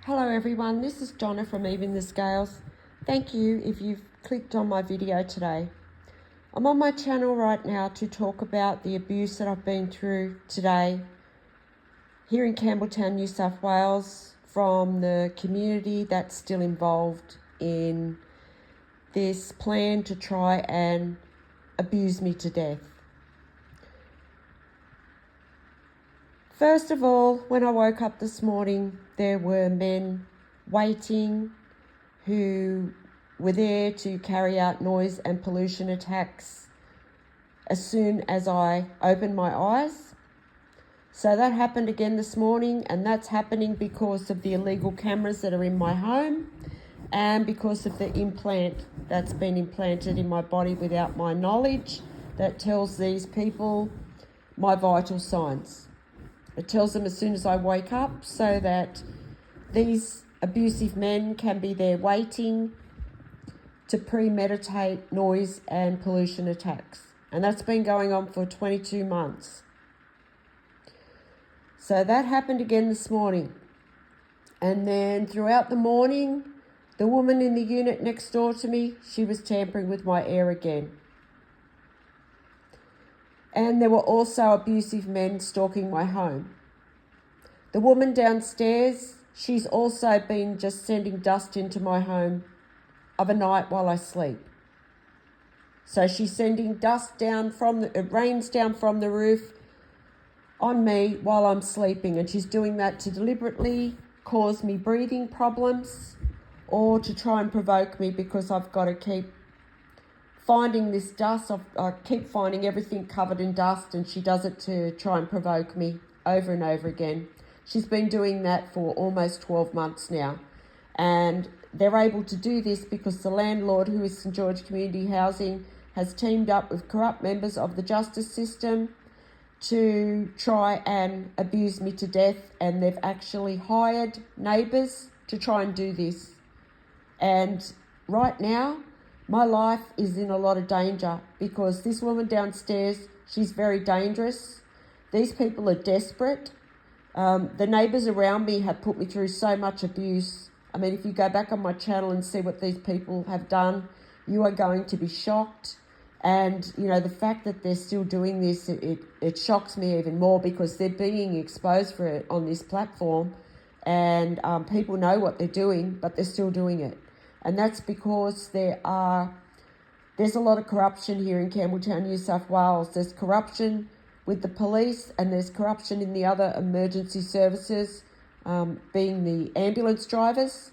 Hello everyone, this is Donna from Even the Scales. Thank you if you've clicked on my video today. I'm on my channel right now to talk about the abuse that I've been through today here in Campbelltown, New South Wales, from the community that's still involved in this plan to try and abuse me to death. First of all, when I woke up this morning, there were men waiting who were there to carry out noise and pollution attacks as soon as I opened my eyes. So that happened again this morning, and that's happening because of the illegal cameras that are in my home and because of the implant that's been implanted in my body without my knowledge that tells these people my vital signs. It tells them as soon as I wake up so that these abusive men can be there waiting to premeditate noise and pollution attacks. And that's been going on for 22 months. So that happened again this morning. And then throughout the morning, the woman in the unit next door to me, she was tampering with my air again. And there were also abusive men stalking my home. The woman downstairs, she's also been just sending dust into my home of a night while I sleep. So she's sending dust down it rains down from the roof on me while I'm sleeping. And she's doing that to deliberately cause me breathing problems or to try and provoke me because I've got to keep finding this dust. I keep finding everything covered in dust, and she does it to try and provoke me over and over again. She's been doing that for almost 12 months now. And they're able to do this because the landlord, who is St George Community Housing, has teamed up with corrupt members of the justice system to try and abuse me to death. And they've actually hired Neighbours to try and do this. And right now, my life is in a lot of danger because this woman downstairs, she's very dangerous. These people are desperate. The neighbours around me have put me through so much abuse. I mean, if you go back on my channel and see what these people have done, you are going to be shocked. And, you know, the fact that they're still doing this, it shocks me even more because they're being exposed for it on this platform. And people know what they're doing, but they're still doing it. And that's because there's a lot of corruption here in Campbelltown, New South Wales. There's corruption with the police and there's corruption in the other emergency services, being the ambulance drivers.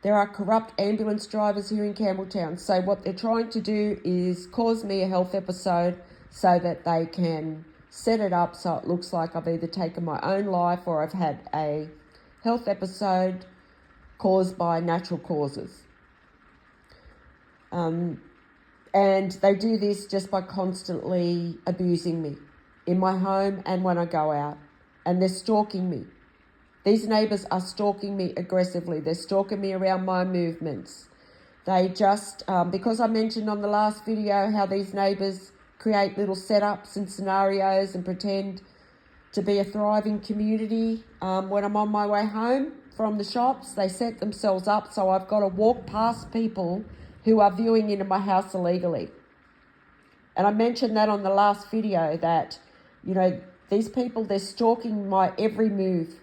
There are corrupt ambulance drivers here in Campbelltown. So what they're trying to do is cause me a health episode so that they can set it up so it looks like I've either taken my own life or I've had a health episode caused by natural causes. And they do this just by constantly abusing me in my home and when I go out. And they're stalking me. These neighbours are stalking me aggressively. They're stalking me around my movements. They just, because I mentioned on the last video how these neighbours create little setups and scenarios and pretend to be a thriving community. When I'm on my way home from the shops, they set themselves up so I've got to walk past people who are viewing into my house illegally. And I mentioned that on the last video that, you know, these people, they're stalking my every move.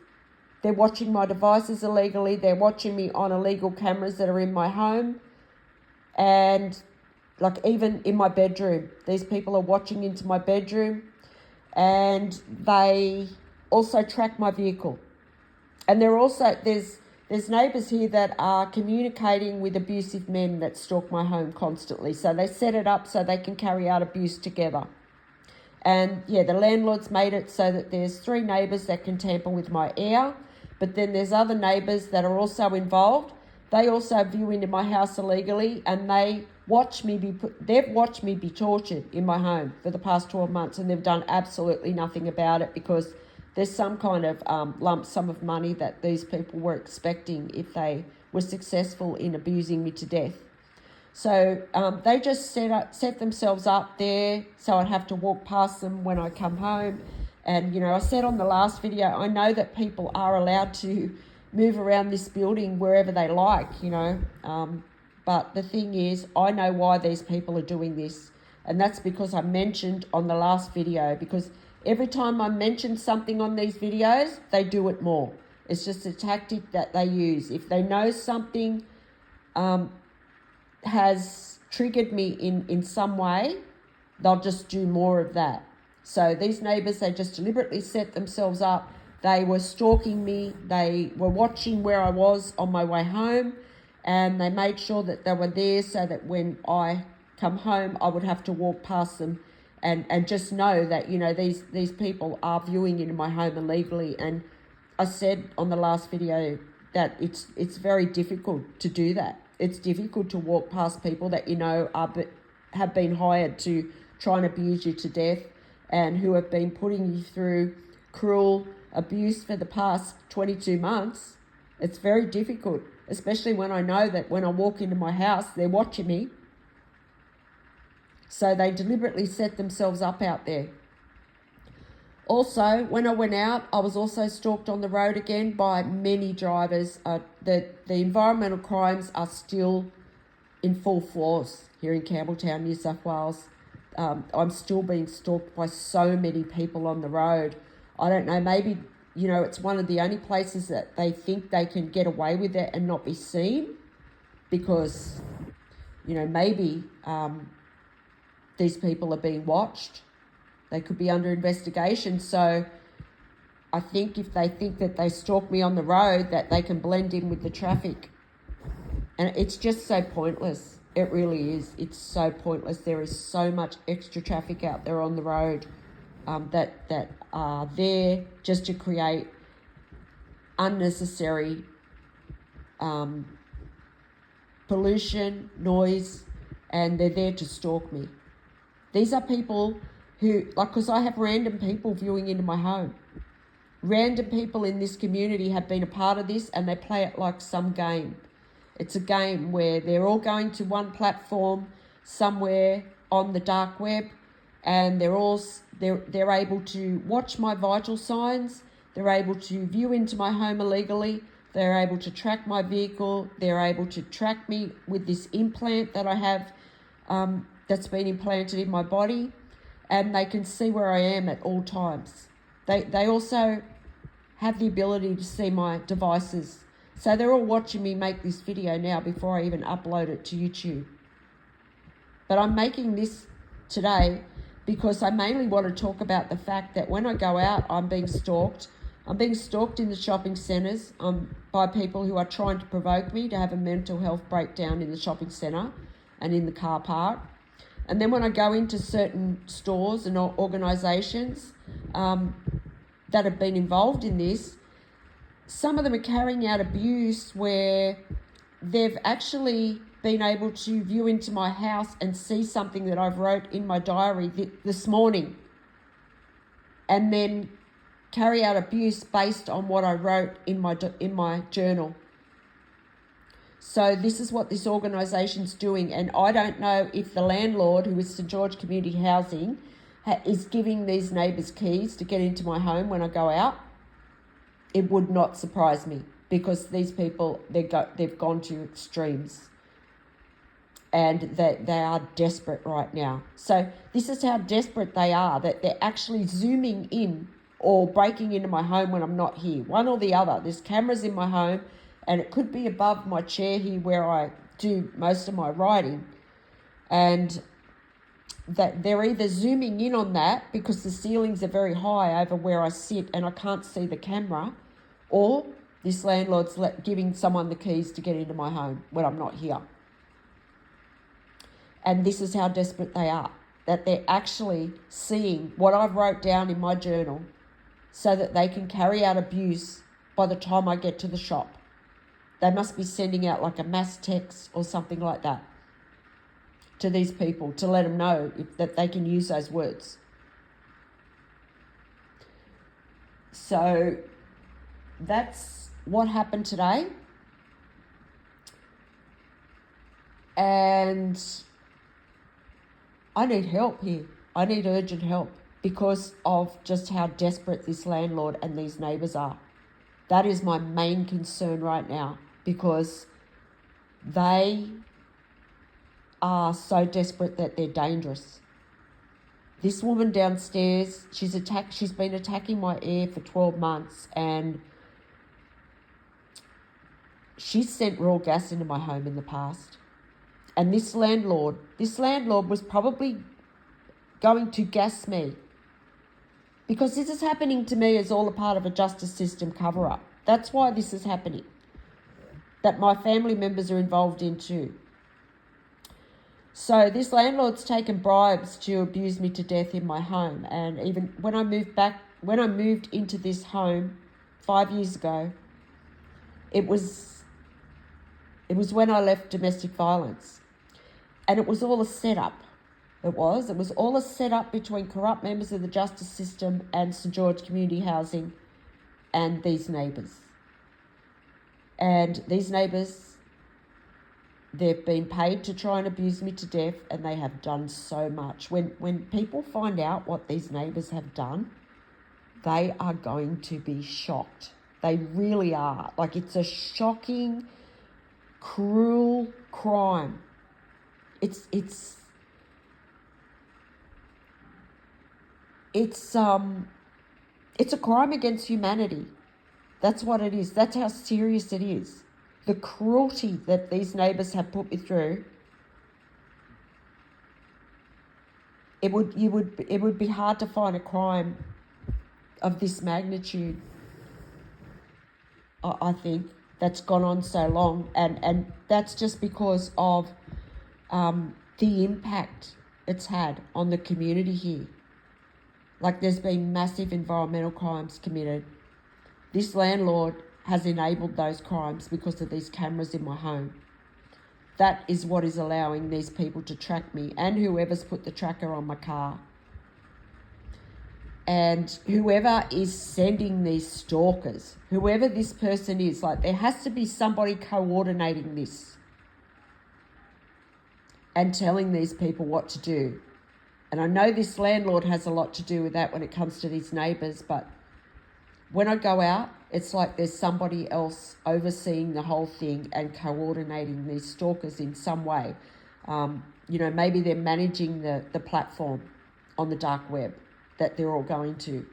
They're watching my devices illegally. They're watching me on illegal cameras that are in my home. And like even in my bedroom, these people are watching into my bedroom. And they also track my vehicle. And there's neighbours here that are communicating with abusive men that stalk my home constantly. So they set it up so they can carry out abuse together. And yeah, the landlord's made it so that there's 3 neighbours that can tamper with my air. But then there's other neighbours that are also involved. They also view into my house illegally, and they've watched me be tortured in my home for the past 12 months, and they've done absolutely nothing about it because there's some kind of lump sum of money that these people were expecting if they were successful in abusing me to death. So they just set themselves up there so I'd have to walk past them when I come home. And, you know, I said on the last video, I know that people are allowed to move around this building wherever they like, you know. But the thing is, I know why these people are doing this. And that's because I mentioned on the last video, because every time I mention something on these videos, they do it more. It's just a tactic that they use. If they know something has triggered me in some way, they'll just do more of that. So these neighbours, they just deliberately set themselves up. They were stalking me. They were watching where I was on my way home, and they made sure that they were there so that when I come home, I would have to walk past them and just know that, you know, these people are viewing into my home illegally. And I said on the last video that it's very difficult to do that. It's difficult to walk past people that you know have been hired to try and abuse you to death, and who have been putting you through cruel abuse for the past 22 months. It's very difficult, especially when I know that when I walk into my house, they're watching me. So they deliberately set themselves up out there. Also, when I went out, I was also stalked on the road again by many drivers. The environmental crimes are still in full force here in Campbelltown, New South Wales. I'm still being stalked by so many people on the road. I don't know, maybe, you know, it's one of the only places that they think they can get away with it and not be seen, because, you know, maybe these people are being watched. They could be under investigation. So I think if they think that they stalk me on the road, that they can blend in with the traffic. And it's just so pointless. It really is. It's so pointless. There is so much extra traffic out there on the road that are there just to create unnecessary pollution, noise, and they're there to stalk me. These are people who, like, because I have random people viewing into my home. Random people in this community have been a part of this, and they play it like some game. It's a game where they're all going to one platform somewhere on the dark web, and they're able to watch my vital signs. They're able to view into my home illegally. They're able to track my vehicle. They're able to track me with this implant that I have that's been implanted in my body, and they can see where I am at all times. They also have the ability to see my devices. So they're all watching me make this video now before I even upload it to YouTube. But I'm making this today because I mainly want to talk about the fact that when I go out, I'm being stalked. I'm being stalked in the shopping centres by people who are trying to provoke me to have a mental health breakdown in the shopping centre and in the car park. And then when I go into certain stores and organisations that have been involved in this, some of them are carrying out abuse where they've actually been able to view into my house and see something that I've wrote in my diary this morning, and then carry out abuse based on what I wrote in my journal. So this is what this organisation's doing, and I don't know if the landlord, who is St George Community Housing, is giving these neighbours keys to get into my home when I go out. It would not surprise me, because these people, they've gone to extremes, and they are desperate right now. So this is how desperate they are, that they're actually zooming in or breaking into my home when I'm not here. One or the other. There's cameras in my home, and it could be above my chair here where I do most of my writing, and that they're either zooming in on that because the ceilings are very high over where I sit and I can't see the camera, or this landlord's giving someone the keys to get into my home when I'm not here. And this is how desperate they are, that they're actually seeing what I've wrote down in my journal so that they can carry out abuse by the time I get to the shop. They must be sending out like a mass text or something like that to these people to let them know that they can use those words. So that's what happened today. And I need help here. I need urgent help because of just how desperate this landlord and these neighbours are. That is my main concern right now, because they are so desperate that they're dangerous. This woman downstairs, she's been attacking my air for 12 months, and she's sent raw gas into my home in the past. And this landlord was probably going to gas me, because this is happening to me as all a part of a justice system cover-up. That's why this is happening, that my family members are involved in too. So this landlord's taken bribes to abuse me to death in my home. And even when I moved into this home 5 years ago, it was when I left domestic violence. And it was all a setup. It was all a setup between corrupt members of the justice system and St George Community Housing and these neighbours. And these neighbours, they've been paid to try and abuse me to death, and they have done so much. When people find out what these neighbours have done, they are going to be shocked. They really are. Like, it's a shocking, cruel crime. It's a crime against humanity. That's what it is. That's how serious it is. The cruelty that these neighbours have put me through, it would be hard to find a crime of this magnitude, I think, that's gone on so long, and that's just because of the impact it's had on the community here. Like, there's been massive environmental crimes committed. This landlord has enabled those crimes because of these cameras in my home. That is what is allowing these people to track me, and whoever's put the tracker on my car. And whoever is sending these stalkers, whoever this person is, like, there has to be somebody coordinating this and telling these people what to do. And I know this landlord has a lot to do with that when it comes to these neighbours, but when I go out, it's like there's somebody else overseeing the whole thing and coordinating these stalkers in some way. Maybe they're managing the platform on the dark web that they're all going to.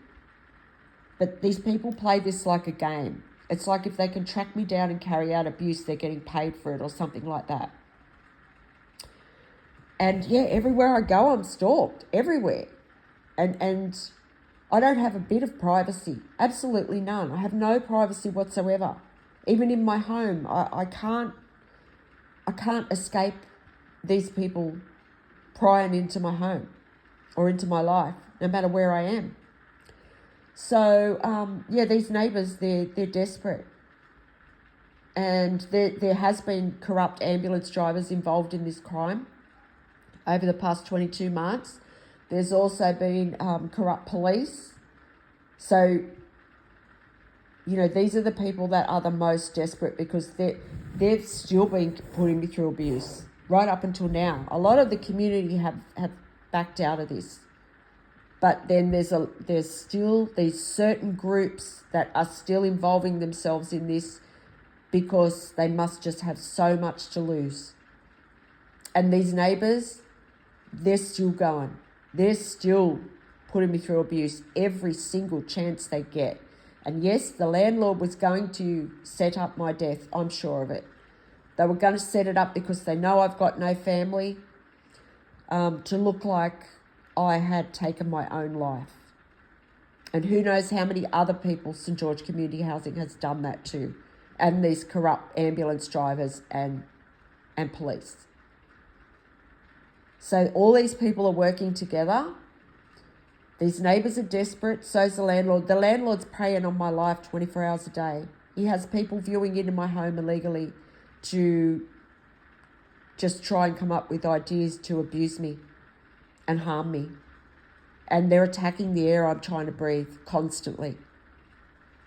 But these people play this like a game. It's like if they can track me down and carry out abuse, they're getting paid for it or something like that. And yeah, everywhere I go, I'm stalked, everywhere. And I don't have a bit of privacy, absolutely none. I have no privacy whatsoever. Even in my home, I can't escape these people prying into my home or into my life, no matter where I am. So, these neighbours, they're desperate. And there has been corrupt ambulance drivers involved in this crime over the past 22 months. There's also been corrupt police. So, these are the people that are the most desperate, because they've still been putting me through abuse right up until now. A lot of the community have backed out of this. But then there's still these certain groups that are still involving themselves in this because they must just have so much to lose. And these neighbours, they're still going. They're still putting me through abuse every single chance they get. And yes, the landlord was going to set up my death, I'm sure of it. They were going to set it up because they know I've got no family, to look like I had taken my own life. And who knows how many other people St George Community Housing has done that to, and these corrupt ambulance drivers and police. So all these people are working together. These neighbours are desperate, so's the landlord. The landlord's preying on my life 24 hours a day. He has people viewing into my home illegally to just try and come up with ideas to abuse me and harm me. And they're attacking the air I'm trying to breathe constantly.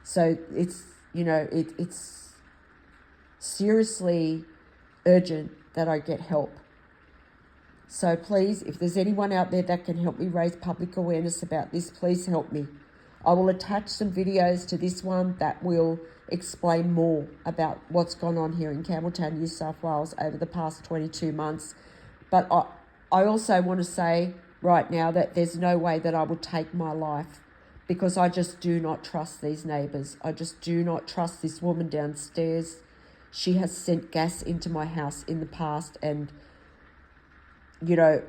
So it's, it's seriously urgent that I get help. So please, if there's anyone out there that can help me raise public awareness about this, please help me. I will attach some videos to this one that will explain more about what's gone on here in Campbelltown, New South Wales over the past 22 months. But I also want to say right now that there's no way that I would take my life, because I just do not trust these neighbours. I just do not trust this woman downstairs. She has sent gas into my house in the past, and, you know,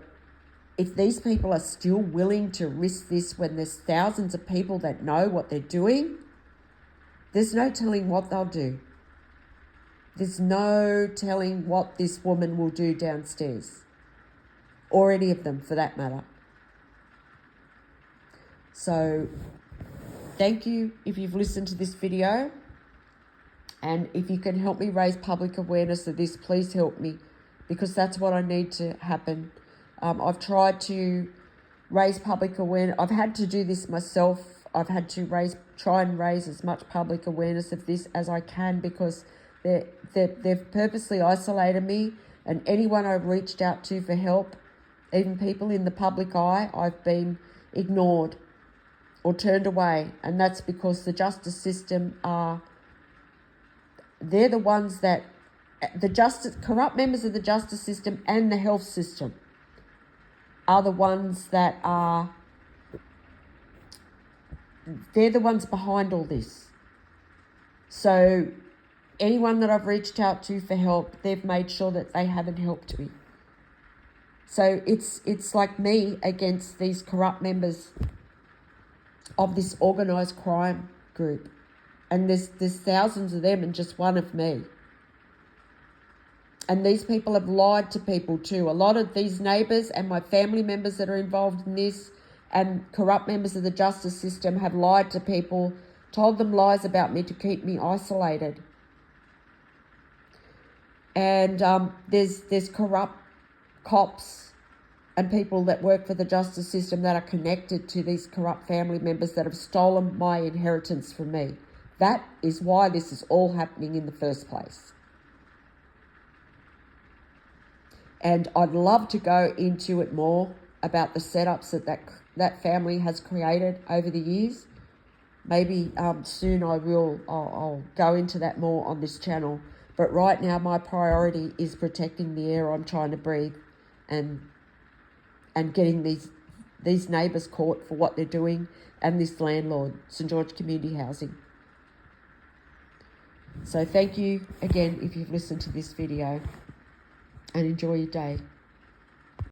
if these people are still willing to risk this when there's thousands of people that know what they're doing, there's no telling what they'll do. There's no telling what this woman will do downstairs, or any of them for that matter. So thank you if you've listened to this video, and if you can help me raise public awareness of this, please help me, because that's what I need to happen. I've tried to raise public awareness. I've had to do this myself. I've had to try and raise as much public awareness of this as I can, because they've purposely isolated me, and anyone I've reached out to for help, even people in the public eye, I've been ignored or turned away. And that's because the justice system they're the ones that, corrupt members of the justice system and the health system are the ones that they're the ones behind all this. So anyone that I've reached out to for help, they've made sure that they haven't helped me. So it's like me against these corrupt members of this organised crime group. And there's thousands of them and just one of me. And these people have lied to people too. A lot of these neighbours and my family members that are involved in this, and corrupt members of the justice system, have lied to people, told them lies about me to keep me isolated. And there's corrupt cops and people that work for the justice system that are connected to these corrupt family members that have stolen my inheritance from me. That is why this is all happening in the first place. And I'd love to go into it more about the setups that family has created over the years. Maybe soon I'll go into that more on this channel. But right now my priority is protecting the air I'm trying to breathe, and getting these neighbours caught for what they're doing, and this landlord, St George Community Housing. So thank you again if you've listened to this video, and enjoy your day.